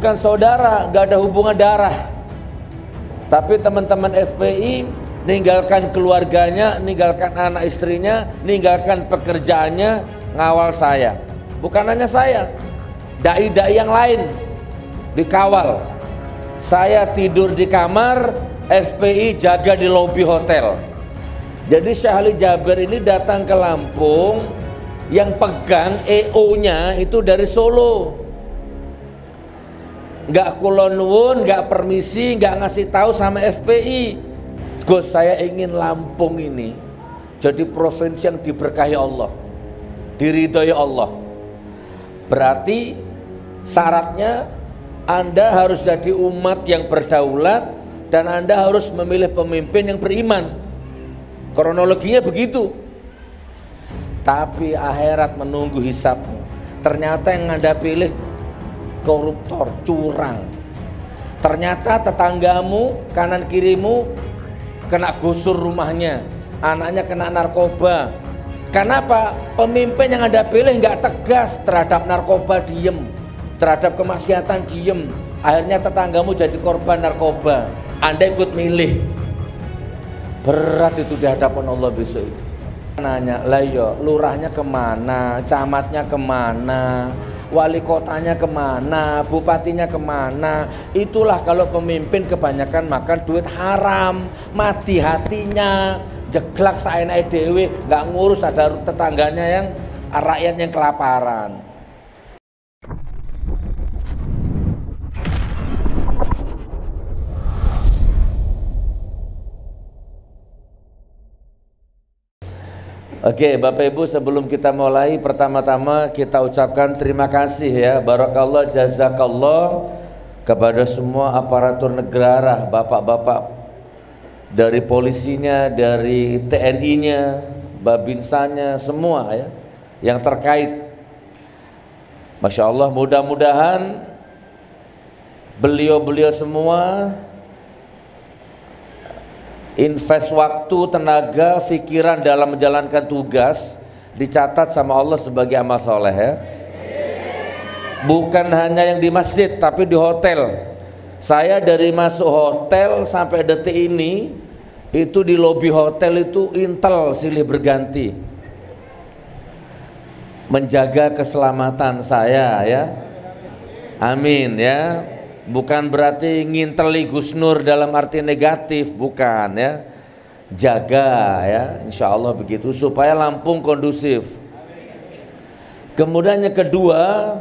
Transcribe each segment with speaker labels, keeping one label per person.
Speaker 1: bukan saudara, gak ada hubungan darah. Tapi teman-teman FPI ninggalkan keluarganya, ninggalkan anak istrinya, ninggalkan pekerjaannya, ngawal saya. Bukan hanya saya, dai-dai yang lain dikawal. Saya tidur di kamar, FPI jaga di lobi hotel. Jadi Syekh Ali Jaber ini datang ke Lampung, yang pegang EO-nya itu dari Solo. Nggak kulonwun, nggak permisi, nggak ngasih tahu sama FPI. Gus, saya ingin Lampung ini jadi provinsi yang diberkahi Allah, diridhoi Allah. Berarti syaratnya Anda harus jadi umat yang berdaulat dan Anda harus memilih pemimpin yang beriman. Kronologinya begitu. Tapi akhirat menunggu hisabmu. Ternyata yang Anda pilih koruptor, curang. Ternyata tetanggamu, kanan kirimu kena gusur rumahnya, anaknya kena narkoba. Kenapa? Pemimpin yang Anda pilih nggak tegas terhadap narkoba, diem, terhadap kemaksiatan diem. Akhirnya tetanggamu jadi korban narkoba, Anda ikut milih. Berat itu di hadapan Allah besok itu. Nanya, lah yo, lurahnya kemana, camatnya kemana, wali kotanya kemana, bupatinya kemana. Itulah kalau pemimpin kebanyakan makan duit haram, mati hatinya, jeglak saenake dhewe, nggak ngurus ada tetangganya yang rakyat yang kelaparan. Oke, Bapak Ibu, sebelum kita mulai, pertama-tama kita ucapkan terima kasih ya, barakallah, jazakallah kepada semua aparatur negara, bapak-bapak dari polisinya, dari TNI-nya, Babinsanya, semua ya yang terkait. Masya Allah, mudah-mudahan beliau-beliau semua invest waktu, tenaga, pikiran dalam menjalankan tugas dicatat sama Allah sebagai amal soleh ya. Bukan hanya yang di masjid tapi di hotel. Saya dari masuk hotel sampai detik ini itu di lobi hotel itu intel silih berganti menjaga keselamatan saya ya. Amin ya. Bukan berarti nginteli Gus Nur dalam arti negatif, bukan ya. Jaga ya, insya Allah begitu supaya Lampung kondusif. Kemudian yang kedua,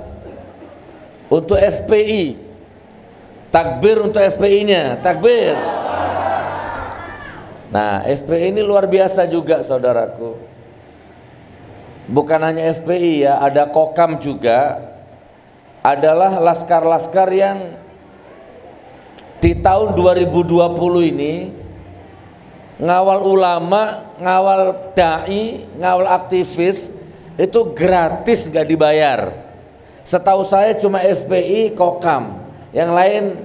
Speaker 1: untuk FPI, takbir untuk FPI-nya, takbir. Nah, FPI ini luar biasa juga saudaraku. Bukan hanya FPI ya, ada Kokam juga, adalah laskar-laskar yang di tahun 2020 ini ngawal ulama, ngawal dai, ngawal aktivis itu gratis, gak dibayar. Setahu saya cuma FPI, Kokam, yang lain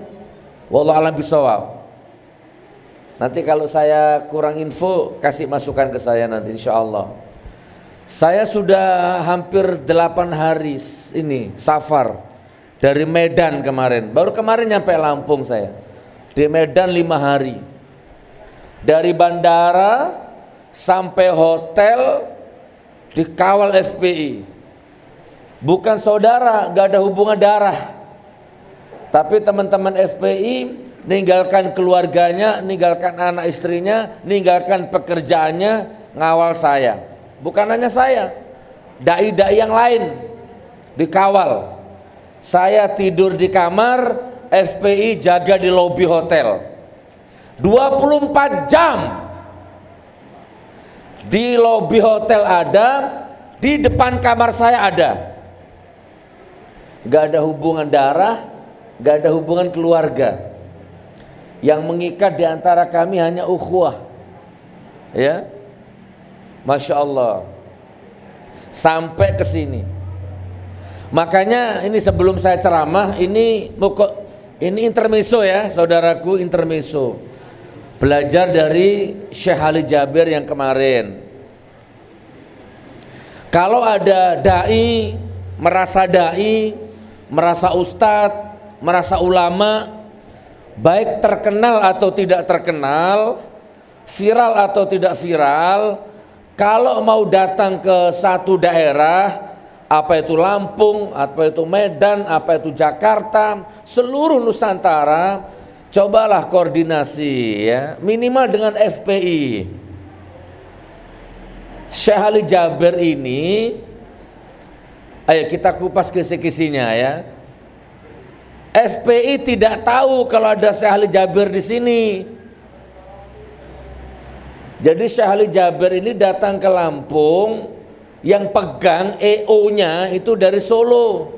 Speaker 1: wallahu a'lam bishawab. Nanti kalau saya kurang info kasih masukan ke saya nanti insya Allah. Saya sudah hampir 8 hari ini safar dari Medan kemarin, baru kemarin nyampe Lampung saya. Di Medan 5 hari, dari bandara sampai hotel dikawal FPI. Bukan saudara, gak ada hubungan darah. Tapi teman-teman FPI ninggalkan keluarganya, ninggalkan anak istrinya, ninggalkan pekerjaannya, ngawal saya. Bukan hanya saya, dai-dai yang lain dikawal. Saya tidur di kamar, FPI jaga di lobi hotel 24 jam. Di lobi hotel ada, di depan kamar saya ada. Gak ada hubungan darah, gak ada hubungan keluarga. Yang mengikat di antara kami hanya ukhuwah. Ya, Masya Allah, sampai ke sini. Makanya ini sebelum saya ceramah, ini intermezzo ya saudaraku, intermezzo. Belajar dari Syekh Ali Jaber yang kemarin. Kalau ada dai, merasa ustadz, merasa ulama, baik terkenal atau tidak terkenal, viral atau tidak viral, kalau mau datang ke satu daerah, apa itu Lampung, apa itu Medan, apa itu Jakarta, seluruh Nusantara, cobalah koordinasi ya, minimal dengan FPI. Syekh Ali Jabir ini, ayo kita kupas kisi-kisinya ya. FPI tidak tahu kalau ada Syekh Ali Jabir di sini. Jadi Syekh Ali Jabir ini datang ke Lampung, yang pegang EO-nya itu dari Solo.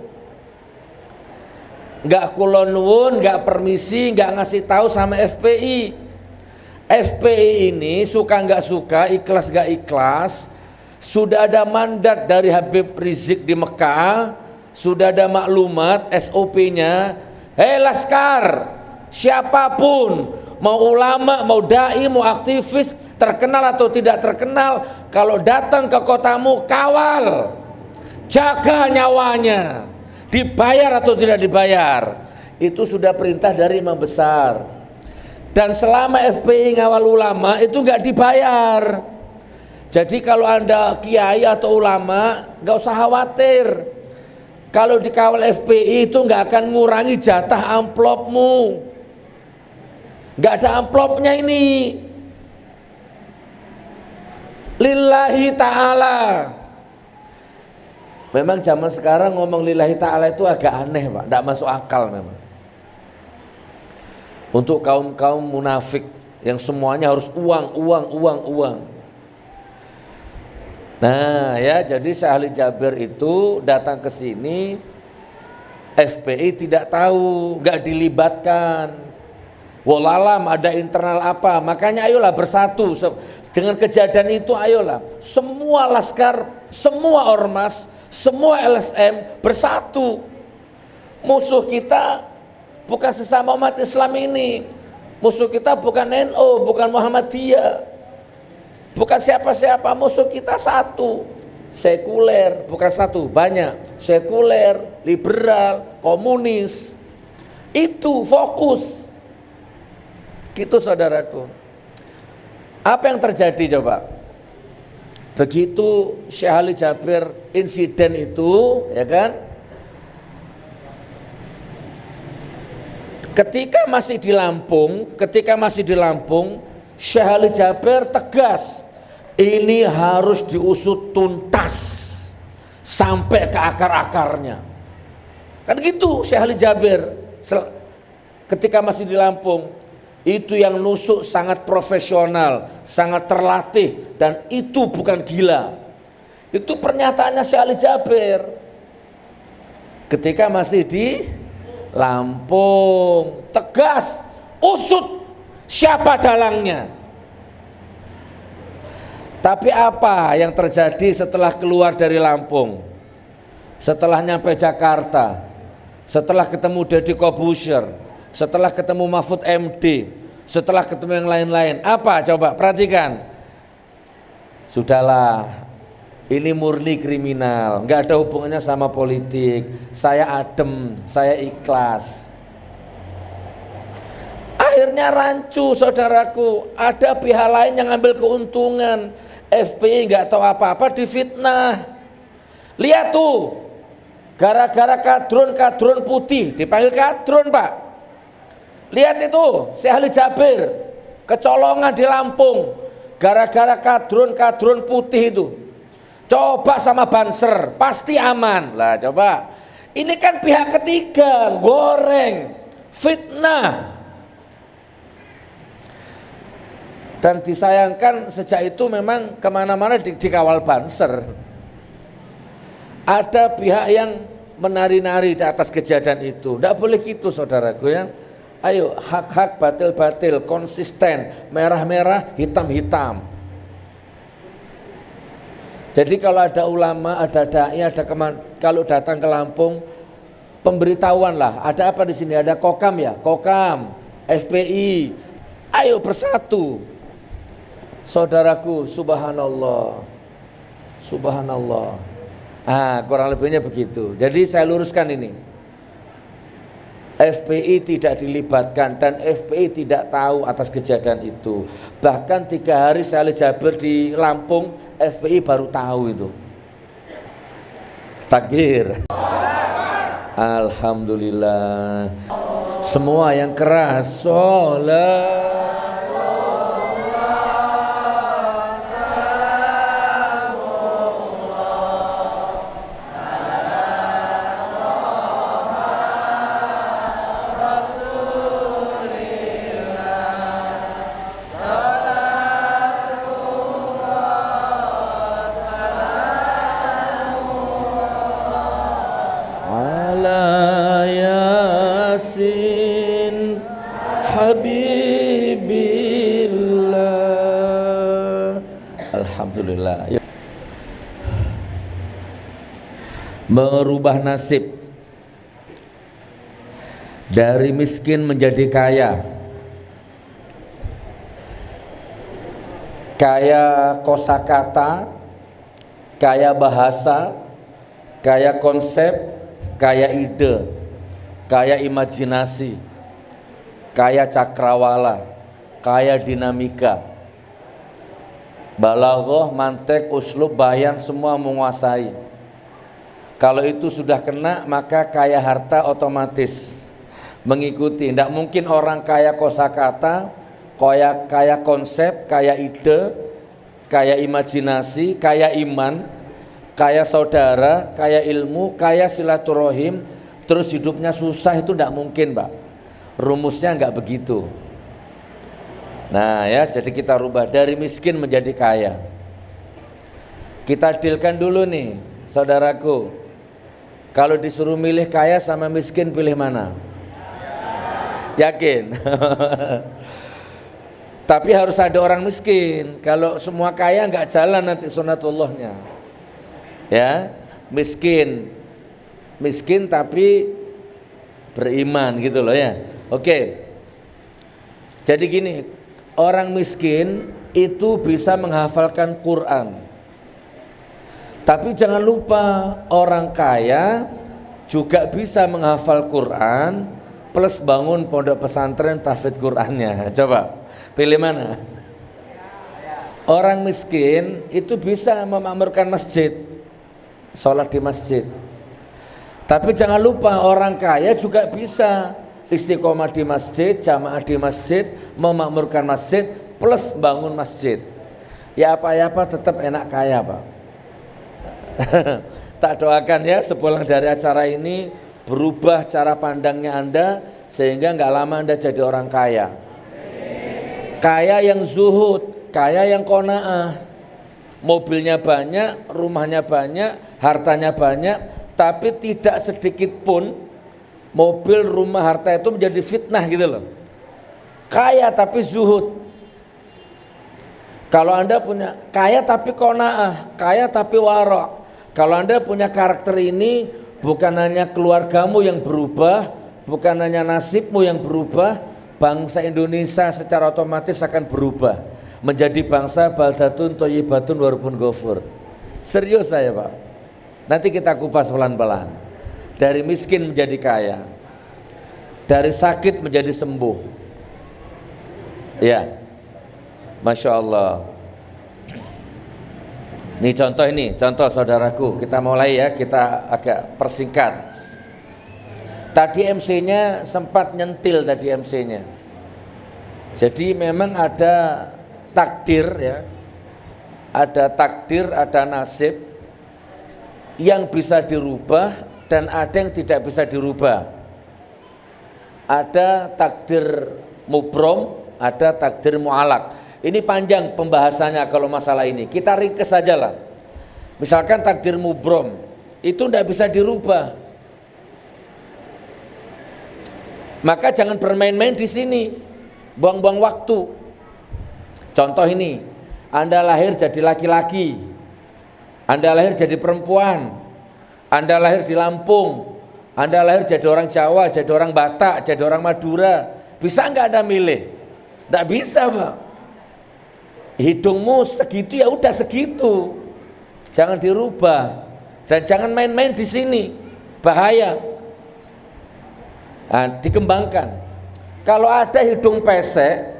Speaker 1: Nggak kulon nuwun, nggak permisi, nggak ngasih tahu sama FPI. FPI ini suka nggak suka, ikhlas nggak ikhlas, sudah ada mandat dari Habib Rizik di Mekah, sudah ada maklumat SOP-nya. Hei laskar, siapapun, mau ulama, mau dai, mau aktivis, terkenal atau tidak terkenal, kalau datang ke kotamu, kawal, jaga nyawanya, dibayar atau tidak dibayar. Itu sudah perintah dari imam besar. Dan selama FPI ngawal ulama itu nggak dibayar. Jadi kalau Anda kiai atau ulama, nggak usah khawatir. Kalau dikawal FPI itu nggak akan ngurangi jatah amplopmu. Nggak ada amplopnya ini. Lillahi ta'ala. Memang zaman sekarang ngomong lillahi ta'ala itu agak aneh Pak, nggak masuk akal memang. Untuk kaum-kaum munafik yang semuanya harus uang. Nah ya, jadi Syekh Ali Jabir itu datang ke sini, FPI tidak tahu, nggak dilibatkan. Wallahualam ada internal apa, makanya ayolah bersatu. Dengan kejadian itu ayolah semua laskar, semua ormas, semua LSM bersatu. Musuh kita bukan sesama umat Islam ini, musuh kita bukan NU, bukan Muhammadiyah, bukan siapa-siapa, musuh kita satu, sekuler, bukan satu, banyak, sekuler, liberal, komunis, itu fokus. Gitu saudaraku. Apa yang terjadi coba? Begitu Syekh Ali Jabir insiden itu, ya kan? Ketika masih di Lampung, Syekh Ali Jabir tegas, ini harus diusut tuntas sampai ke akar-akarnya. Kan gitu Syekh Ali Jabir ketika masih di Lampung. Itu yang nusuk sangat profesional, sangat terlatih, dan itu bukan gila. Itu pernyataannya Syekh Ali Jabir ketika masih di Lampung, tegas, usut siapa dalangnya. Tapi apa yang terjadi setelah keluar dari Lampung, setelah nyampe Jakarta, setelah ketemu Deddy Corbuzier, setelah ketemu Mahfud MD, setelah ketemu yang lain-lain, apa coba perhatikan? Sudahlah, ini murni kriminal, nggak ada hubungannya sama politik. Saya adem, saya ikhlas. Akhirnya rancu saudaraku, ada pihak lain yang ngambil keuntungan. FPI nggak tahu apa-apa, difitnah. Lihat tuh, gara-gara kadrun putih, dipanggil kadrun Pak. Lihat itu, Syekh Ali Jabir kecolongan di Lampung gara-gara kadrun putih itu. Coba sama Banser, pasti aman. Lah coba, ini kan pihak ketiga, goreng, fitnah. Dan disayangkan sejak itu memang kemana-mana dikawal Banser. Ada pihak yang menari-nari di atas kejadian itu. Tidak boleh gitu saudaraku ya. Ayo hak-hak, batil-batil, konsisten, merah-merah, hitam-hitam. Jadi kalau ada ulama, ada dai, kalau datang ke Lampung, pemberitahuan lah. Ada apa di sini? Ada Kokam ya, Kokam, FPI. Ayo bersatu, saudaraku. Subhanallah, subhanallah. Kurang lebihnya begitu. Jadi saya luruskan ini. FPI tidak dilibatkan dan FPI tidak tahu atas kejadian itu. Bahkan 3 hari saya Jabir di Lampung, FPI baru tahu itu. Takbir. Alhamdulillah. Semua yang keras, sholat. Habibillah. Alhamdulillah. Merubah nasib dari miskin menjadi kaya, kaya kosakata, kaya bahasa, kaya konsep, kaya ide, kaya imajinasi, kaya cakrawala, kaya dinamika, balaghah, mantek, uslub, bayan semua menguasai. Kalau itu sudah kena, maka kaya harta otomatis mengikuti. Tidak mungkin orang kaya kosakata, kaya konsep, kaya ide, kaya imajinasi, kaya iman, kaya saudara, kaya ilmu, kaya silaturahim, terus hidupnya susah, itu tidak mungkin, Pak. Rumusnya enggak begitu. Nah ya, jadi kita rubah dari miskin menjadi kaya. Kita dealkan dulu nih, saudaraku. Kalau disuruh milih kaya sama miskin, pilih mana? Yakin? Tapi harus ada orang miskin. Kalau semua kaya enggak jalan nanti sunatullahnya. Ya, miskin tapi beriman gitu loh ya. Oke. Jadi gini, orang miskin itu bisa menghafalkan Quran. Tapi jangan lupa, orang kaya juga bisa menghafal Quran plus bangun pondok pesantren tahfidz Qurannya. Coba pilih mana? Orang miskin itu bisa memakmurkan masjid, sholat di masjid. Tapi jangan lupa, orang kaya juga bisa istiqomah di masjid, jamaah di masjid, memakmurkan masjid plus bangun masjid. Ya apa-apa tetap enak kaya, Pak. Tak doakan ya, sepulang dari acara ini berubah cara pandangnya Anda, sehingga nggak lama Anda jadi orang kaya. Kaya yang zuhud, kaya yang qanaah, mobilnya banyak, rumahnya banyak, hartanya banyak, tapi tidak sedikit pun mobil, rumah, harta itu menjadi fitnah gitu loh. Kaya tapi zuhud. Kalau Anda punya kaya tapi qanaah, kaya tapi wara'. Kalau Anda punya karakter ini, bukan hanya keluargamu yang berubah, bukan hanya nasibmu yang berubah, bangsa Indonesia secara otomatis akan berubah menjadi bangsa baldatun thayyibatun wa rabbun ghafur. Serius saya, Pak. Nanti kita kupas pelan-pelan. Dari miskin menjadi kaya, dari sakit menjadi sembuh. Ya, Masya Allah. Ini contoh saudaraku. Kita mulai ya, kita agak persingkat. Tadi MC-nya sempat nyentil tadi MC-nya. Jadi memang ada takdir ya. Ada takdir, ada nasib yang bisa dirubah dan ada yang tidak bisa dirubah. Ada takdir mubrom, ada takdir mu'alak. Ini panjang pembahasannya kalau masalah ini. Kita ringkes saja lah. Misalkan takdir mubrom itu tidak bisa dirubah. Maka jangan bermain-main di sini, buang-buang waktu. Contoh ini, Anda lahir jadi laki-laki, Anda lahir jadi perempuan, Anda lahir di Lampung, Anda lahir jadi orang Jawa, jadi orang Batak, jadi orang Madura. Bisa nggak Anda milih? Nggak bisa, Pak. Hidungmu segitu ya udah segitu, jangan dirubah dan jangan main-main di sini, bahaya. Dikembangkan. Kalau ada hidung pesek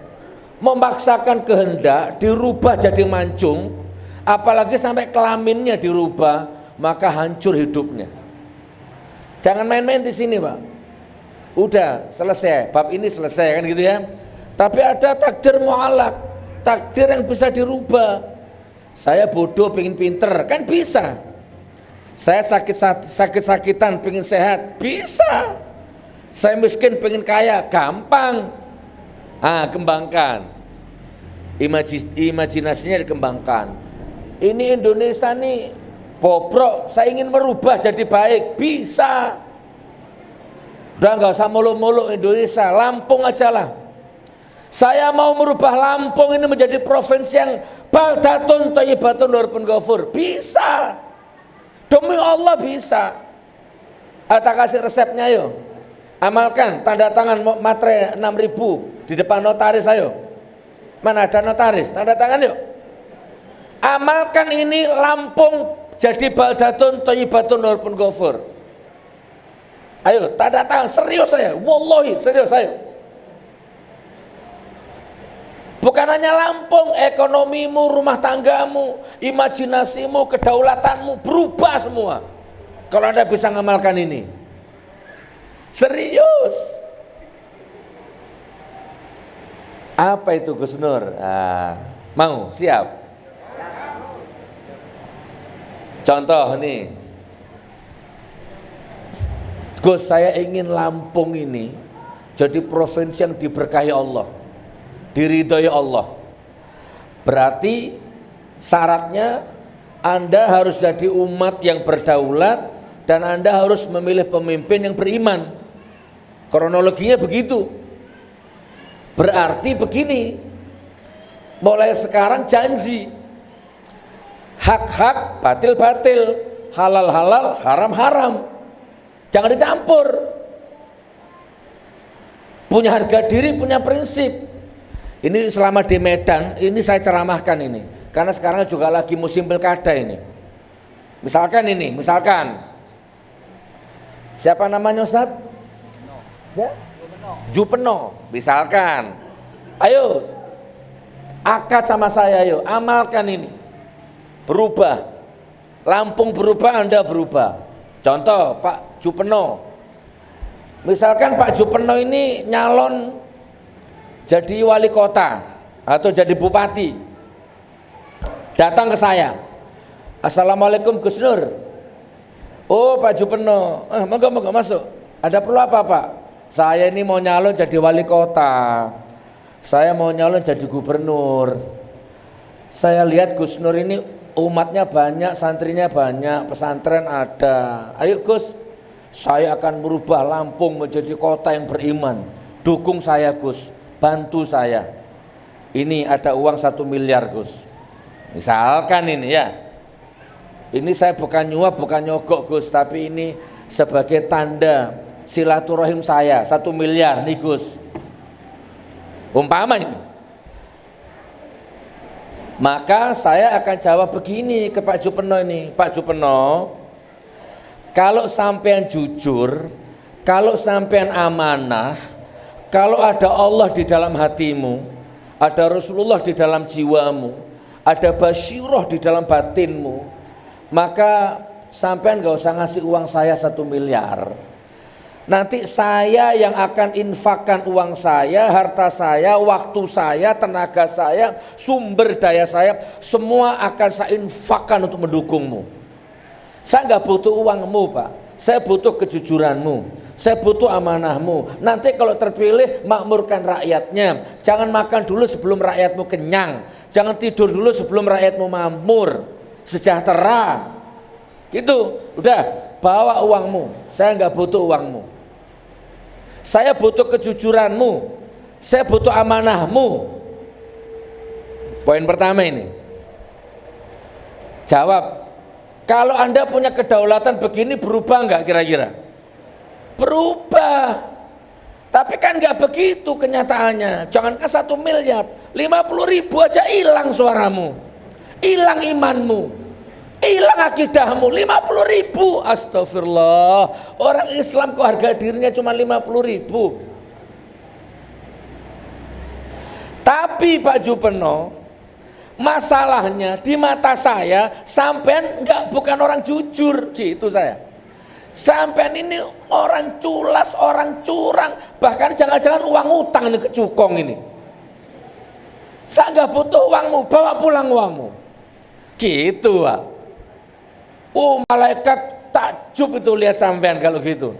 Speaker 1: memaksakan kehendak dirubah jadi mancung, apalagi sampai kelaminnya dirubah, maka hancur hidupnya. Jangan main-main di sini, Pak. Udah selesai, bab ini selesai kan gitu ya. Tapi ada takdir mu'alaq, takdir yang bisa dirubah. Saya bodoh pengen pinter, kan bisa. Saya sakit-sakitan pengen sehat, bisa. Saya miskin pengen kaya, gampang. Kembangkan. Imajinasinya dikembangkan. Ini Indonesia nih bobrok, saya ingin merubah jadi baik, bisa. Udah nggak usah muluk-muluk Indonesia, Lampung aja lah. Saya mau merubah Lampung ini menjadi provinsi yang baldatun thayyibatun warabun ghafur, bisa. Demi Allah bisa. Tak kasih resepnya yuk. Amalkan, tanda tangan materai 6.000 di depan notaris ayo. Mana ada notaris? Tanda tangan yuk. Amalkan ini, Lampung jadi baldatun thayyibatun warabun ghafur. Ayo, tanda tangan, serius saya. Wallahi, serius ayo. Bukan hanya Lampung, ekonomimu, rumah tanggamu, imajinasimu, kedaulatanmu berubah semua. Kalau Anda bisa ngamalkan ini. Serius. Apa itu Gus Nur? Mau? Siap? Contoh nih. Gus, saya ingin Lampung ini jadi provinsi yang diberkahi Allah, diridhoi Allah. Berarti syaratnya Anda harus jadi umat yang berdaulat dan Anda harus memilih pemimpin yang beriman. Kronologinya begitu. Berarti begini, mulai sekarang janji, hak-hak batil-batil, halal-halal, haram-haram, jangan dicampur. Punya harga diri, punya prinsip. Ini selama di Medan, ini saya ceramahkan ini, karena sekarang juga lagi musim pilkada ini. Misalkan ini, siapa namanya Ustaz? Ya? Jupeno. Misalkan, ayo akad sama saya, ayo amalkan ini, berubah. Lampung berubah, Anda berubah. Contoh Pak Jupeno. Misalkan Pak Jupeno ini nyalon jadi wali kota atau jadi bupati, datang ke saya, Assalamualaikum Gus Nur. Oh Pak Jupeno, moga masuk. Ada perlu apa Pak? Saya ini mau nyalon jadi wali kota, saya mau nyalon jadi gubernur. Saya lihat Gus Nur ini umatnya banyak, santrinya banyak, pesantren ada. Ayo Gus, saya akan merubah Lampung menjadi kota yang beriman. Dukung saya Gus, bantu saya. Ini ada uang 1 miliar Gus. Misalkan ini ya. Ini saya bukan nyuap, bukan nyogok Gus, tapi ini sebagai tanda silaturahim saya, 1 miliar nih Gus. Umpama ini. Maka saya akan jawab begini ke Pak Jupeno ini, Pak Jupeno, kalau sampean jujur, kalau sampean amanah, kalau ada Allah di dalam hatimu, ada Rasulullah di dalam jiwamu, ada basyirah di dalam batinmu, maka sampean gak usah ngasih uang saya 1 miliar. Nanti saya yang akan infakkan uang saya, harta saya, waktu saya, tenaga saya, sumber daya saya, semua akan saya infakkan untuk mendukungmu. Saya gak butuh uangmu Pak, saya butuh kejujuranmu, saya butuh amanahmu. Nanti kalau terpilih makmurkan rakyatnya. Jangan makan dulu sebelum rakyatmu kenyang, jangan tidur dulu sebelum rakyatmu makmur, sejahtera. Gitu, udah bawa uangmu, saya gak butuh uangmu. Saya butuh kejujuranmu, saya butuh amanahmu. Poin pertama ini. Jawab, kalau Anda punya kedaulatan begini berubah enggak kira-kira? Berubah. Tapi kan enggak begitu kenyataannya. Jangankan 1 miliar, 50.000 aja hilang suaramu, hilang imanmu. Hilang akidahmu, 50.000. Astagfirullah. Orang Islam kok harga dirinya cuma 50.000. Tapi Pak Jupeno, masalahnya di mata saya sampean bukan orang jujur, gitu saya. Sampean ini orang culas, orang curang, bahkan jangan-jangan uang utang ini kecukong ini. Saya nggak butuh uangmu, bawa pulang uangmu. Gitu Pak. Malaikat takjub itu lihat sampean kalau gitu.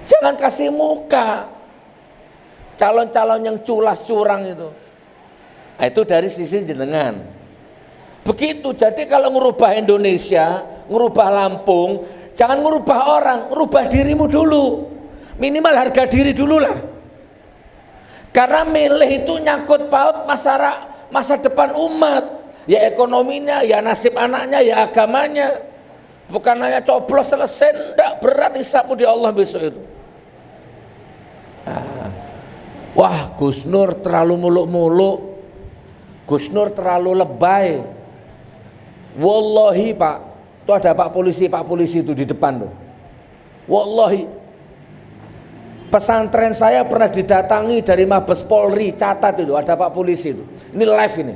Speaker 1: Jangan kasih muka calon-calon yang culas curang itu. Nah, itu dari sisi jenengan. Begitu, jadi kalau ngerubah Indonesia, ngerubah Lampung, jangan ngerubah orang, ngerubah dirimu dulu. Minimal harga diri dulu lah. Karena milih itu nyangkut paut masa depan umat. Ya ekonominya, ya nasib anaknya, ya agamanya. Bukan hanya coblos selesai, enggak, berat hisabmu di Allah besok itu. Wah, Gus Nur terlalu muluk-muluk, Gus Nur terlalu lebay. Wallahi Pak, itu ada Pak polisi itu di depan tuh. Wallahi, pesantren saya pernah didatangi dari Mabes Polri, catat itu, ada Pak polisi itu. Ini live ini.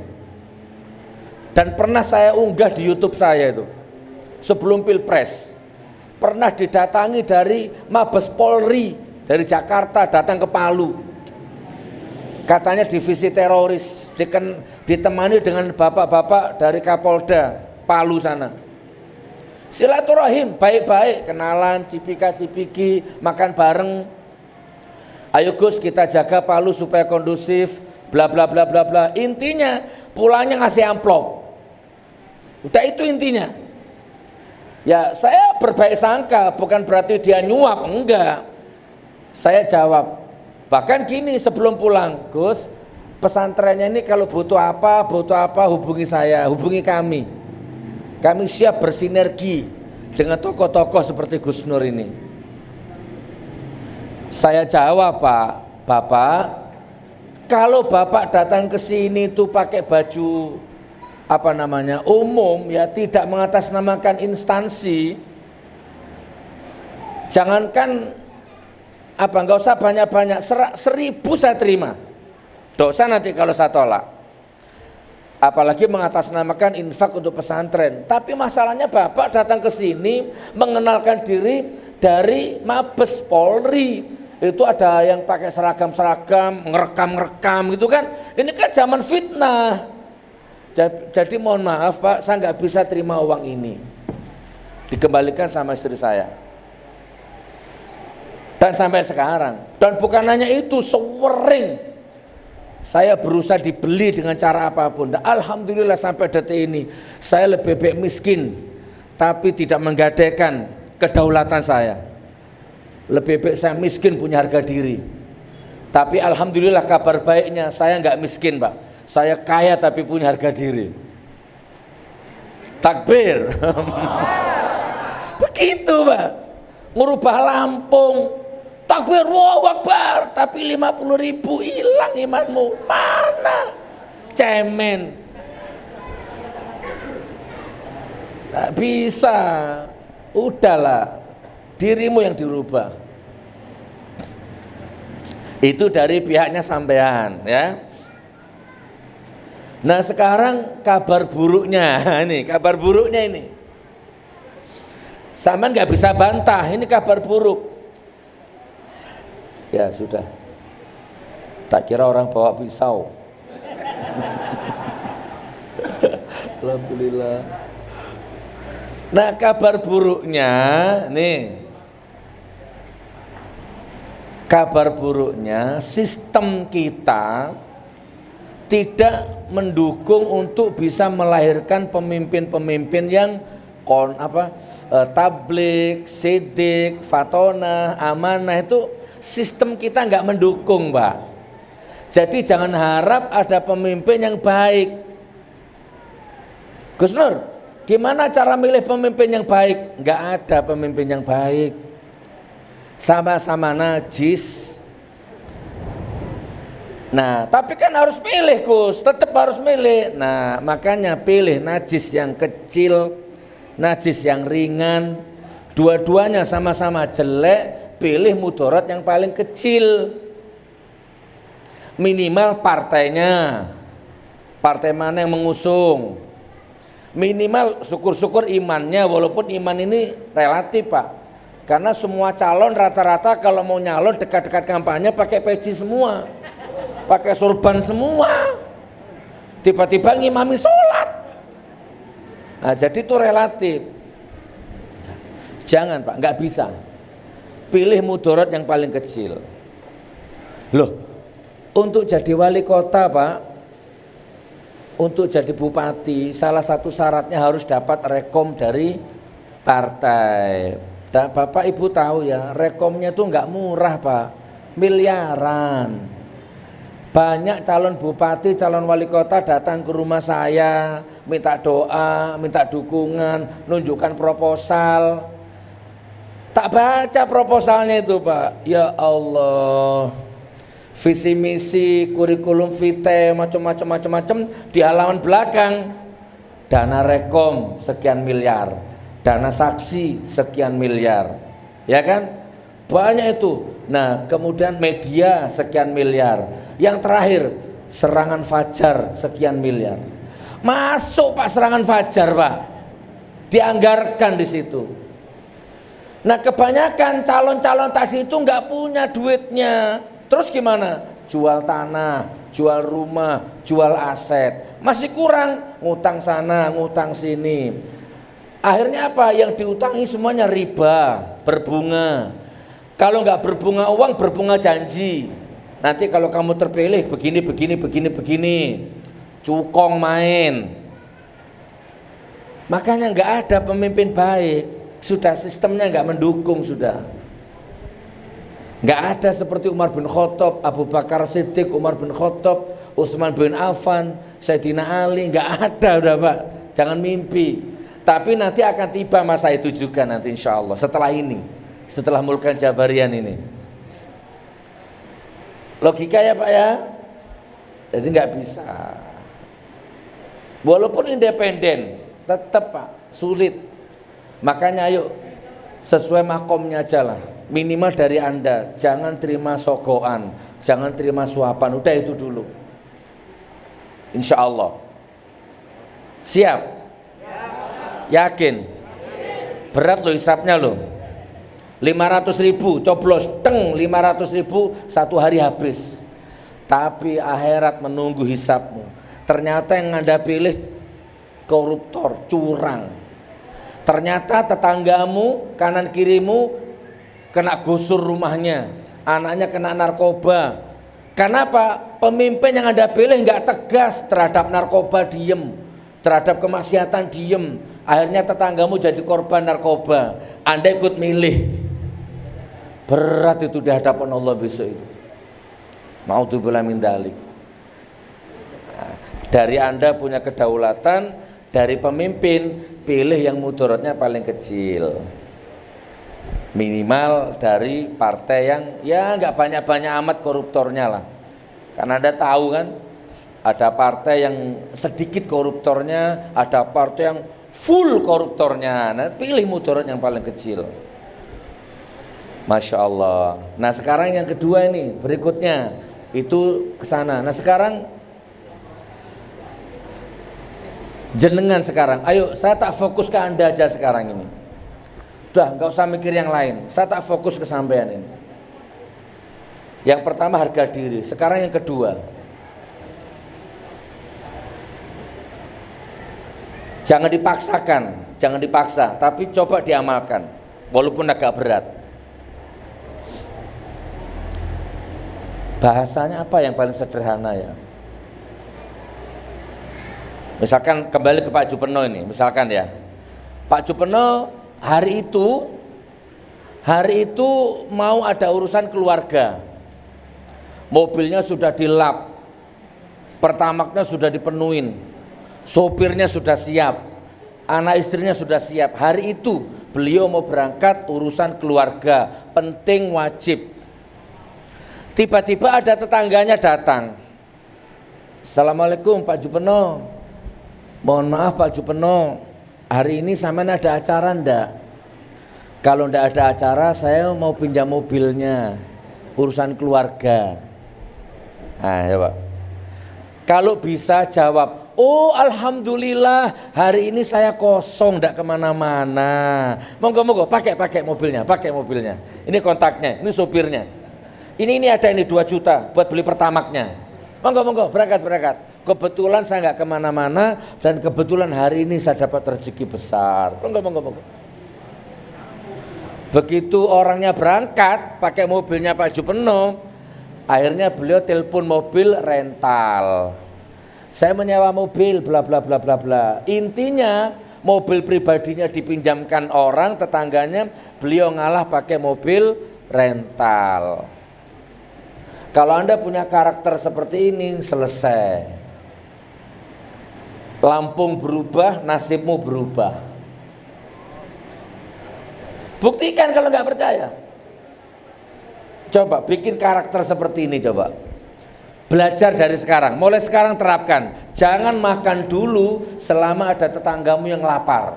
Speaker 1: Dan pernah saya unggah di YouTube saya itu, sebelum Pilpres, pernah didatangi dari Mabes Polri dari Jakarta datang ke Palu. Katanya divisi teroris, ditemani dengan bapak-bapak dari Kapolda Palu sana. Silaturahim baik-baik, kenalan, cipika-cipiki, makan bareng. Ayo Gus, kita jaga Palu supaya kondusif, bla bla bla bla bla. Intinya pulangnya ngasih amplop. Udah itu intinya. Ya saya berbaik sangka, bukan berarti dia nyuap, enggak. Saya jawab, bahkan gini sebelum pulang, Gus, pesantrennya ini kalau butuh apa hubungi saya, hubungi kami. Kami siap bersinergi dengan tokoh-tokoh seperti Gus Nur ini. Saya jawab, Bapak, kalau Bapak datang ke sini tuh pakai baju umum, ya tidak mengatasnamakan instansi. Jangankan nggak usah banyak-banyak, 1.000 saya terima. Dosa nanti kalau saya tolak. Apalagi mengatasnamakan infak untuk pesantren. Tapi masalahnya Bapak datang ke sini mengenalkan diri dari Mabes Polri. Itu ada yang pakai seragam-seragam, ngerekam gitu kan. Ini kan zaman fitnah. Jadi mohon maaf Pak, saya nggak bisa terima uang ini. Dikembalikan sama istri saya. Dan sampai sekarang. Dan bukan hanya itu, sewering saya berusaha dibeli dengan cara apapun. Dan alhamdulillah sampai detik ini saya lebih baik miskin, tapi tidak menggadaikan kedaulatan saya. Lebih baik saya miskin punya harga diri. Tapi alhamdulillah kabar baiknya saya nggak miskin Pak. Saya kaya tapi punya harga diri. Takbir. Begitu Pak. Ngerubah Lampung. Takbir, Allahu Akbar. Tapi 50.000 hilang imanmu. Mana? Cemen. Tak bisa. Udahlah. Dirimu yang dirubah. Itu dari pihaknya sampean, ya. Nah sekarang kabar buruknya, ini kabar buruknya ini. Sampean nggak bisa bantah, ini kabar buruk. Ya sudah. Tak kira orang bawa pisau. Alhamdulillah. Nah kabar buruknya, nih. Kabar buruknya sistem kita tidak mendukung untuk bisa melahirkan pemimpin-pemimpin yang tablik, sidik, fatona, amanah. Itu sistem kita nggak mendukung Pak. Jadi jangan harap ada pemimpin yang baik. Gus Nur, gimana cara milih pemimpin yang baik? Nggak ada pemimpin yang baik. Sama-sama najis. Nah, tapi kan harus milih Gus, tetap harus milih. Nah, makanya pilih najis yang kecil, najis yang ringan. Dua-duanya sama-sama jelek, pilih mudarat yang paling kecil. Minimal partainya, partai mana yang mengusung. Minimal syukur-syukur imannya, walaupun iman ini relatif Pak. Karena semua calon rata-rata kalau mau nyalon dekat-dekat kampanye pakai peci semua, pakai sorban semua, tiba-tiba ngimami sholat. Nah, jadi itu relatif. Jangan Pak, nggak bisa. Pilih mudarat yang paling kecil. Loh, untuk jadi wali kota Pak, untuk jadi bupati, salah satu syaratnya harus dapat rekom dari partai. Dan Bapak Ibu tahu ya, rekomnya tuh nggak murah Pak, miliaran. Banyak calon bupati, calon wali kota datang ke rumah saya, minta doa, minta dukungan, nunjukkan proposal. Tak baca proposalnya itu Pak, ya Allah, visi misi, kurikulum vitae, macam-macam di halaman belakang, dana rekom sekian miliar, dana saksi sekian miliar, ya kan? Banyak itu. Nah, kemudian media sekian miliar. Yang terakhir, serangan fajar sekian miliar. Masuk Pak serangan fajar Pak, dianggarkan di situ. Nah, kebanyakan calon-calon tadi itu nggak punya duitnya. Terus gimana? Jual tanah, jual rumah, jual aset. Masih kurang, ngutang sana, ngutang sini. Akhirnya apa? Yang diutangi semuanya riba, berbunga. Kalau nggak berbunga uang, berbunga janji. Nanti kalau kamu terpilih begini. Cukong main. Makanya nggak ada pemimpin baik. Sudah sistemnya nggak mendukung sudah. Nggak ada seperti Umar bin Khattab, Abu Bakar Siddiq, Umar bin Khattab, Utsman bin Affan, Sayyidina Ali, nggak ada udah Pak. Jangan mimpi. Tapi nanti akan tiba masa itu juga nanti insya Allah. Setelah ini, setelah Mulkan Jabarian ini. Logika ya Pak ya. Jadi nggak bisa. Walaupun independen, tetap Pak sulit. Makanya ayo sesuai makomnya aja lah. Minimal dari Anda, jangan terima sogoan, jangan terima suapan, udah itu dulu. Insya Allah. Siap? Yakin? Berat loh hisapnya loh. 500.000 coblos, 500.000 satu hari habis. Tapi akhirat menunggu hisapmu. Ternyata yang Anda pilih koruptor, curang. Ternyata tetanggamu, kanan kirimu kena gusur rumahnya, anaknya kena narkoba. Kenapa? Pemimpin yang Anda pilih nggak tegas terhadap narkoba, diem, terhadap kemaksiatan diem. Akhirnya tetanggamu jadi korban narkoba. Anda ikut milih, berat itu di hadapan Allah besok itu. Naudzubillah min dzalik. Dari Anda punya kedaulatan, dari pemimpin pilih yang mudaratnya paling kecil. Minimal dari partai yang ya nggak banyak-banyak amat koruptornya lah. Karena Anda tahu kan, ada partai yang sedikit koruptornya, ada partai yang full koruptornya. Nah, pilih mudarat yang paling kecil. Masya Allah. Nah sekarang yang kedua ini berikutnya itu ke sana. Nah sekarang jenengan sekarang, ayo saya tak fokus ke Anda aja sekarang ini. Udah nggak usah mikir yang lain. Saya tak fokus ke sampean ini. Yang pertama harga diri. Sekarang yang kedua, jangan dipaksakan, jangan dipaksa, tapi coba diamalkan, walaupun agak berat. Bahasanya apa yang paling sederhana ya? Misalkan kembali ke Pak Jupeno ini, misalkan ya, Pak Jupeno hari itu mau ada urusan keluarga, mobilnya sudah dilap, pertamaknya sudah dipenuhin, sopirnya sudah siap, anak istrinya sudah siap. Hari itu beliau mau berangkat urusan keluarga, penting wajib. Tiba-tiba ada tetangganya datang. Assalamualaikum Pak Jupeno. Mohon maaf Pak Jupeno, hari ini sampean ada acara ndak? Kalau ndak ada acara, saya mau pinjam mobilnya, urusan keluarga. Nah ya Pak, kalau bisa jawab, oh alhamdulillah hari ini saya kosong, ndak kemana-mana. Monggo pakai mobilnya. Ini kontaknya, ini sopirnya. Ini ada ini 2 juta buat beli pertamaknya. Monggo berangkat. Kebetulan saya nggak kemana-mana dan kebetulan hari ini saya dapat rezeki besar. Monggo. Begitu orangnya berangkat pakai mobilnya Pak Jupeno, akhirnya beliau telepon mobil rental. Saya menyewa mobil bla bla bla bla bla. Intinya mobil pribadinya dipinjamkan orang tetangganya, beliau ngalah pakai mobil rental. Kalau Anda punya karakter seperti ini, selesai. Lampung berubah, nasibmu berubah. Buktikan kalau nggak percaya. Coba bikin karakter seperti ini coba. Belajar dari sekarang, mulai sekarang terapkan. Jangan makan dulu selama ada tetanggamu yang lapar.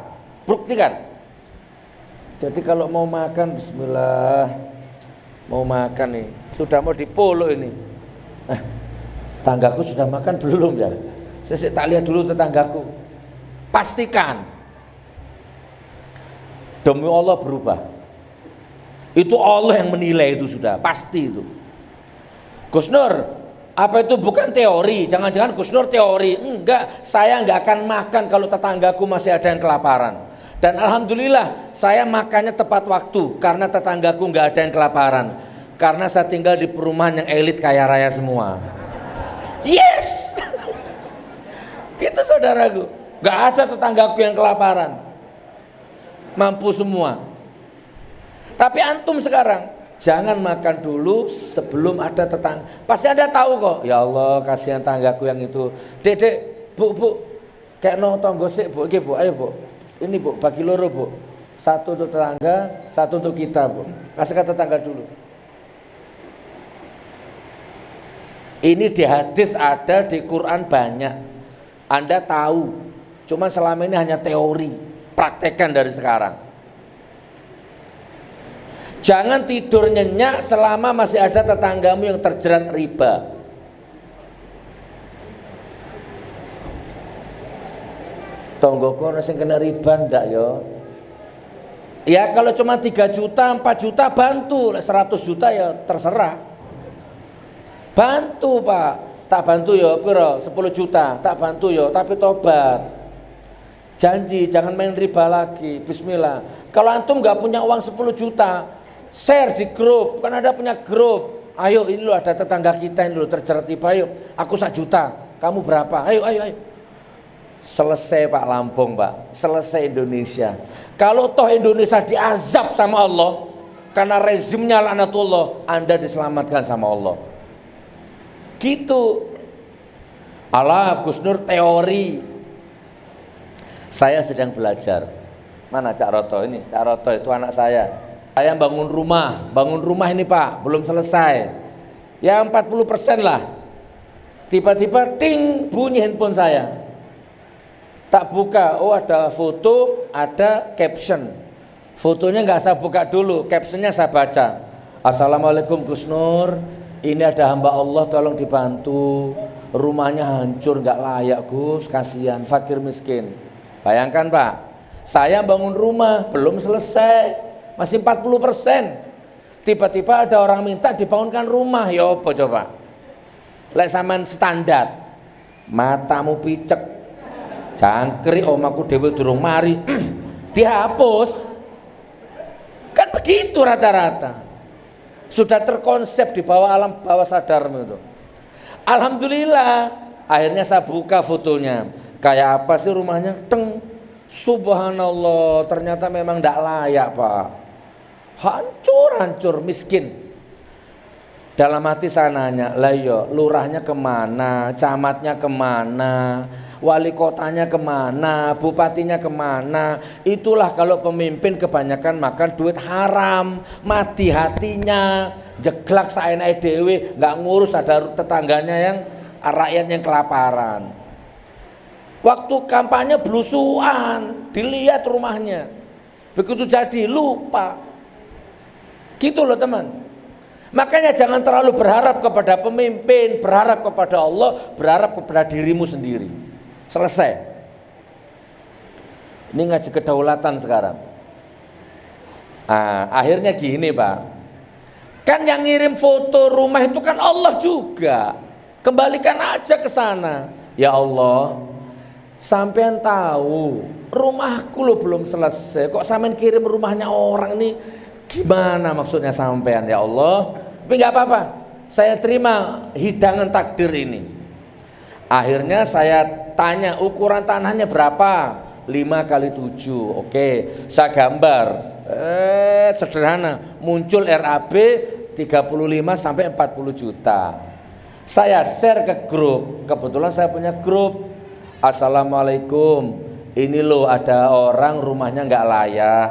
Speaker 1: Buktikan. Jadi kalau mau makan, bismillah. Mau makan nih, sudah mau dipolo ini. Tanggaku sudah makan belum ya? Saya tak lihat dulu tetanggaku. Pastikan. Demi Allah berubah. Itu Allah yang menilai itu sudah, pasti itu. Gus Nur, apa itu bukan teori? Jangan-jangan Gus Nur teori. Enggak, saya enggak akan makan kalau tetanggaku masih ada yang kelaparan. Dan alhamdulillah saya makannya tepat waktu karena tetanggaku enggak ada yang kelaparan. Karena saya tinggal di perumahan yang elit kaya raya semua. Yes. Gitu saudaraku. Enggak ada tetanggaku yang kelaparan. Mampu semua. Tapi antum sekarang jangan makan dulu sebelum ada tetangga. Pasti Anda tahu kok. Ya Allah, kasihan tanggaku yang itu. Dek, bu, kayak no tonggo sik bu, iki bu, ayo bu. Ini bu, bagi loro bu. 1 untuk tetangga, 1 untuk kita bu. Kasih ke tetangga dulu. Ini di hadis ada, di Quran banyak. Anda tahu. Cuma selama ini hanya teori. Praktekkan dari sekarang. Jangan tidur nyenyak selama masih ada tetanggamu yang terjerat riba. Tonggoku ana sing kena riba ndak yo? Ya kalau cuma 3 juta, 4 juta bantu, 100 juta ya terserah. Bantu Pak, tak bantu yo piro 10 juta, tak bantu yo tapi tobat. Janji jangan main riba lagi. Bismillah. Kalau antum nggak punya uang 10 juta, share di grup. Kan ada punya grup. Ayo ini loh ada tetangga kita ini loh terjerat riba. Ayo aku 1 juta. Kamu berapa? Ayo. Selesai Pak Lampung Pak. Selesai Indonesia. Kalau toh Indonesia diazab sama Allah karena rezimnya laknatullah, Anda diselamatkan sama Allah. Gitu. Allah Gus Nur teori. Saya sedang belajar. Mana Cak Roto ini? Cak Roto itu anak saya. Saya bangun rumah ini Pak, belum selesai. Ya 40% lah. Tiba-tiba ting bunyi handphone saya. Tak buka, oh ada foto, ada caption. Fotonya nggak saya buka dulu, captionnya saya baca. Assalamualaikum Gus Nur, ini ada hamba Allah tolong dibantu. Rumahnya hancur nggak layak Gus, kasihan, fakir miskin. Bayangkan Pak, saya bangun rumah belum selesai, masih 40%. Tiba-tiba ada orang minta dibangunkan rumah, ya apa coba? Lek sampean standar, matamu picek, jangkrik omaku dhewe durung mari, dihapus. Kan begitu rata-rata. Sudah terkonsep di bawah alam bawah sadarmu itu. Alhamdulillah, akhirnya saya buka fotonya. Kayak apa sih rumahnya? Teng, subhanallah, ternyata memang tidak layak Pak. Hancur, miskin. Dalam hati saya nanya, lah yo, lurahnya kemana, camatnya kemana, wali kotanya kemana, bupatinya kemana. Itulah kalau pemimpin kebanyakan makan duit haram, mati hatinya, jeglak saenake dhewe, nggak ngurus ada tetangganya yang rakyat yang kelaparan. Waktu kampanye belusuan, dilihat rumahnya, begitu jadi lupa. Gitu loh teman. Makanya jangan terlalu berharap kepada pemimpin, berharap kepada Allah, berharap kepada dirimu sendiri. Selesai. Ini ngaji kedaulatan sekarang. Akhirnya gini Pak, kan yang ngirim foto rumah itu kan Allah juga. Kembalikan aja ke sana. Ya Allah, sampean tahu rumahku lo belum selesai, kok sampean kirim rumahnya orang ini? Gimana maksudnya sampean ya Allah? Tapi nggak apa-apa, saya terima hidangan takdir ini. Akhirnya saya tanya ukuran tanahnya berapa? 5 kali 7. Oke, saya gambar. Sederhana, muncul RAB 35 sampai 40 juta. Saya share ke grup. Kebetulan saya punya grup. Assalamualaikum. Ini loh ada orang rumahnya nggak layak.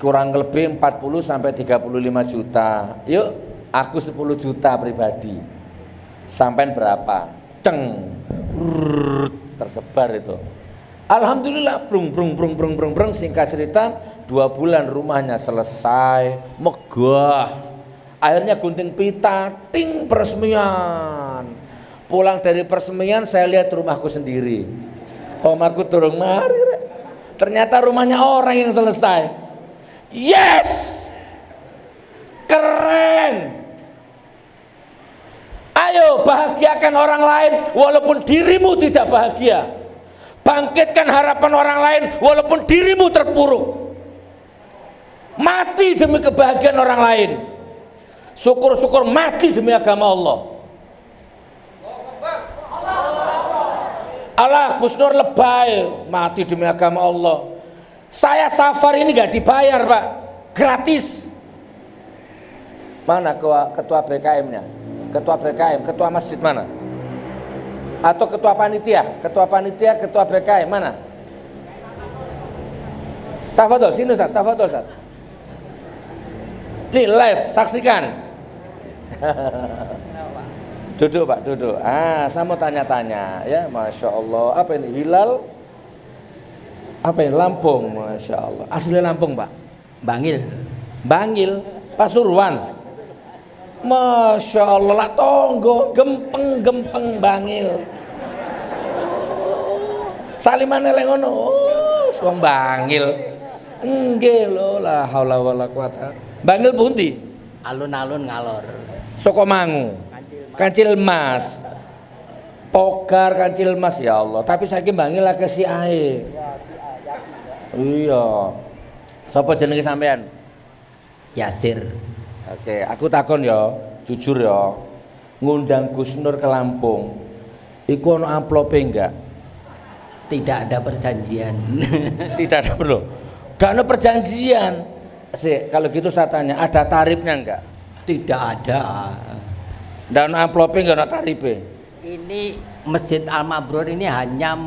Speaker 1: Kurang lebih 40 sampai 35 juta. Yuk, aku 10 juta pribadi. Sampai berapa? Ceng. Tersebar itu. Alhamdulillah, brung, singkat cerita 2 bulan rumahnya selesai, megah. Akhirnya gunting pita, ting, peresmian. Pulang dari peresmian saya lihat rumahku sendiri. Om aku turun mari. Ternyata rumahnya orang yang selesai. Yes, keren. Ayo bahagiakan orang lain walaupun dirimu tidak bahagia. Bangkitkan harapan orang lain walaupun dirimu terpuruk. Mati demi kebahagiaan orang lain. Syukur-syukur mati demi agama Allah. Allah Gus Nur lebay, mati demi agama Allah. Saya safar ini gak dibayar Pak, gratis. Mana ketua BKM-nya? Ketua BKM, ketua masjid mana? Atau ketua panitia, ketua BKM mana? Tafadhol, sini Ustaz, tafadhol Ustaz. Nih live, saksikan. Duduk Pak, duduk. Saya mau tanya-tanya ya, Masya Allah. Apa ini, hilal? Apa ini, Lampung, Masya Allah. Asli Lampung Pak? Bangil, Pasuruan. Masya Allah, lah tonggo, gempeng Bangil. Salimane lek ngono, wong Bangil. Nggih lho, la haula wala quwata. Bangil pundi?
Speaker 2: Alun-alun ngalor.
Speaker 1: Saka Mangu. Kancil Mas. Pogar Kancil Mas ya Allah. Tapi saiki Bangil akeh si ae. Iya. Sapa jenenge sampean?
Speaker 2: Yasir.
Speaker 1: Oke, aku takon ya, jujur ya. Ngundang Gus Nur ke Lampung. Iku ono amplope enggak?
Speaker 2: Tidak ada perjanjian.
Speaker 1: Tidak ada perlu. Gak ada perjanjian. Kalau gitu saya tanya, ada tarifnya enggak?
Speaker 2: Tidak ada.
Speaker 1: Dan amplope enggak ada tarifnya?
Speaker 2: Ini Masjid Al Mabrur ini hanya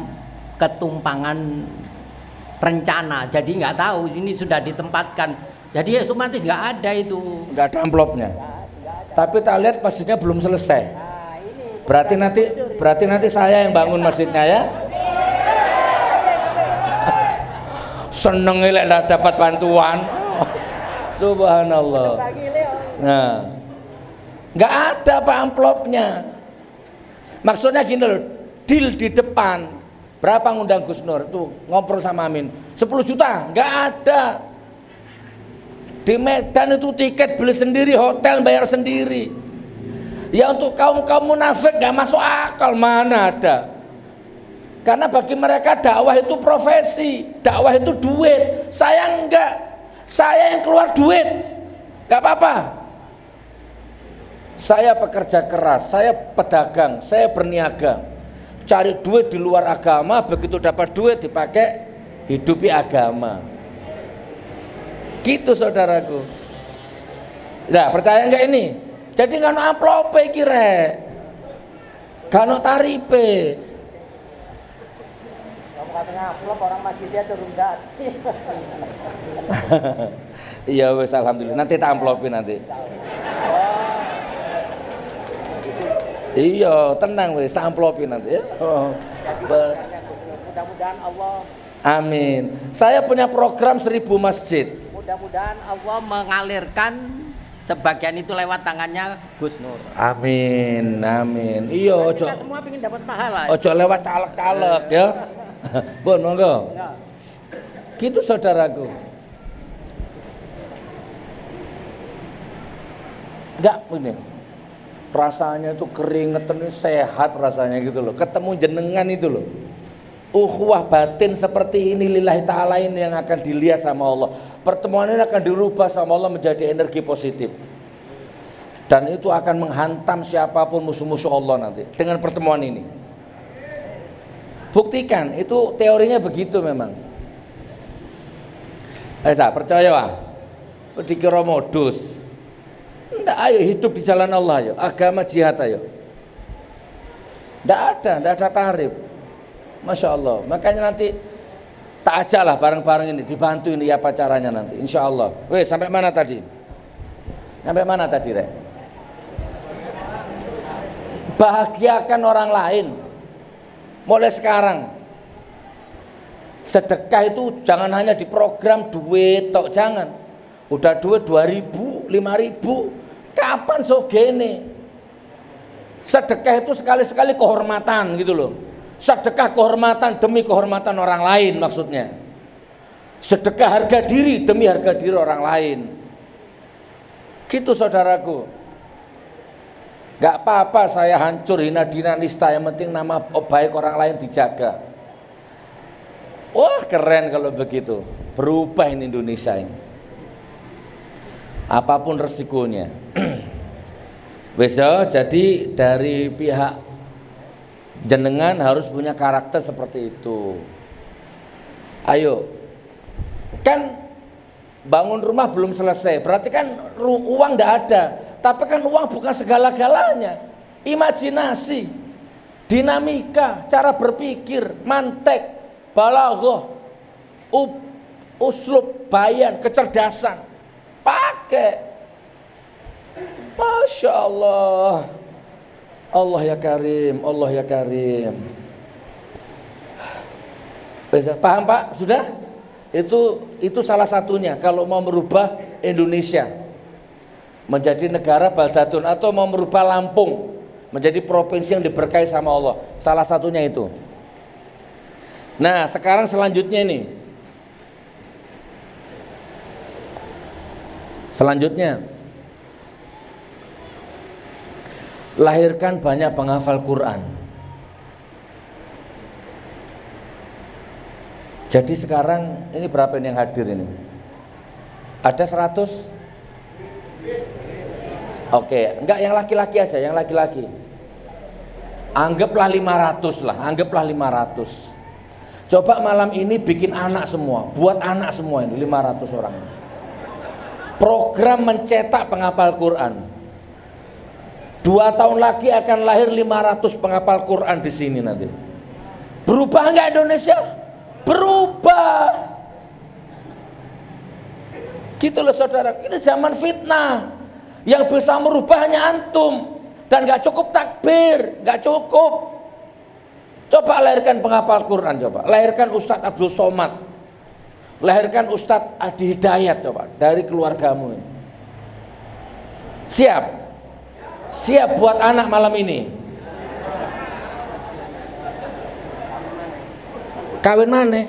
Speaker 2: ketumpangan rencana, jadi nggak tahu ini sudah ditempatkan. Jadi otomatis nggak ada itu.
Speaker 1: Nggak ada amplopnya. Tapi tak lihat masjidnya belum selesai. Berarti nanti saya yang bangun masjidnya ya. Seneng lek dapat bantuan. Subhanallah. Nah, nggak ada Pak amplopnya. Maksudnya gini loh, deal di depan. Berapa ngundang Gus Nur? Tuh ngobrol sama Amin. 10 juta, nggak ada. Di Medan itu tiket beli sendiri, hotel bayar sendiri. Ya untuk kaum munafik nggak masuk akal, mana ada. Karena bagi mereka dakwah itu profesi, dakwah itu duit. Saya enggak, saya yang keluar duit, nggak apa-apa. Saya pekerja keras, saya pedagang, saya berniaga. Cari duit di luar agama, begitu dapat duit dipakai hidupi agama. Gitu saudaraku. Nah, percaya enggak ini? Jadi nggak ada amplope kira, nggak ada tarife.
Speaker 2: Tengah-tengah amplop orang masjidnya turun dati.
Speaker 1: Iya wes, alhamdulillah. Nanti tak amplopin nanti. Iya, tenang wes, tak amplopin nanti ya.
Speaker 2: Mudah-mudahan Allah.
Speaker 1: Amin. Saya punya program 1000 masjid.
Speaker 2: Mudah-mudahan Allah mengalirkan sebagian itu lewat tangannya Gus Nur.
Speaker 1: Amin, amin. Iya, ojo.
Speaker 2: Kita semua ingin dapat pahala.
Speaker 1: Ojo lewat caleg-caleg ya. Bon, monggo. Gitu saudaraku. Enggak ini. Rasanya itu keringetan ini sehat rasanya gitu loh. Ketemu jenengan itu loh. Ukhuwah batin seperti ini lillahi ta'ala ini yang akan dilihat sama Allah. Pertemuan ini akan dirubah sama Allah menjadi energi positif. Dan itu akan menghantam siapapun musuh-musuh Allah nanti dengan pertemuan ini. Buktikan, itu teorinya begitu memang. Saya percaya wah. Dikira modus. Enggak, ayo hidup di jalan Allah ayo. Agama jihad ayo. Enggak ada tarif. Masya Allah. Makanya nanti tak aja lah bareng-bareng ini, dibantu ini apa caranya nanti. Insya Allah. Weh, sampai mana tadi? Sampai mana tadi, Rek? Bahagiakan orang lain. Mulai sekarang. Sedekah itu jangan hanya di program duit tok, jangan. Udah duit 2.000, 5.000, kapan sogene? Sedekah itu sekali-sekali kehormatan gitu loh. Sedekah kehormatan demi kehormatan orang lain maksudnya. Sedekah harga diri demi harga diri orang lain. Gitu saudaraku. Gak apa-apa saya hancur hina dina nista, yang penting nama baik orang lain dijaga. Wah keren kalau begitu. Berubah ini Indonesia ini. Apapun resikonya. Besok jadi dari pihak jenengan harus punya karakter seperti itu. Ayo. Kan bangun rumah belum selesai, berarti kan uang enggak ada. Tapi kan uang bukan segala-galanya. Imajinasi, dinamika, cara berpikir, mantek, balaghah, uslub, bayan, kecerdasan. Pakai. Masya Allah. Allah ya Karim, Allah ya Karim. Paham Pak? Sudah? Itu salah satunya kalau mau merubah Indonesia menjadi negara baldatun, atau mau merubah Lampung menjadi provinsi yang diberkahi sama Allah. Salah satunya itu. Nah, sekarang selanjutnya ini. Selanjutnya, lahirkan banyak penghafal Quran. Jadi sekarang ini berapa ini yang hadir ini? Ada 100? Oke, enggak yang laki-laki aja, yang laki-laki. Anggaplah 500 lah, anggaplah 500. Coba malam ini bikin anak semua, buat anak semua ini 500 orang. Program mencetak penghafal Quran. 2 tahun lagi akan lahir 500 penghafal Quran di sini nanti. Berubah enggak Indonesia? Berubah. Gitu loh saudara, ini zaman fitnah. Yang bisa merubah hanya antum. Dan gak cukup takbir, gak cukup. Coba lahirkan penghafal Quran, coba. Lahirkan Ustadz Abdul Somad. Lahirkan Ustadz Adi Hidayat, coba. Dari keluargamu. Siap? Siap buat anak malam ini? Kawin mana?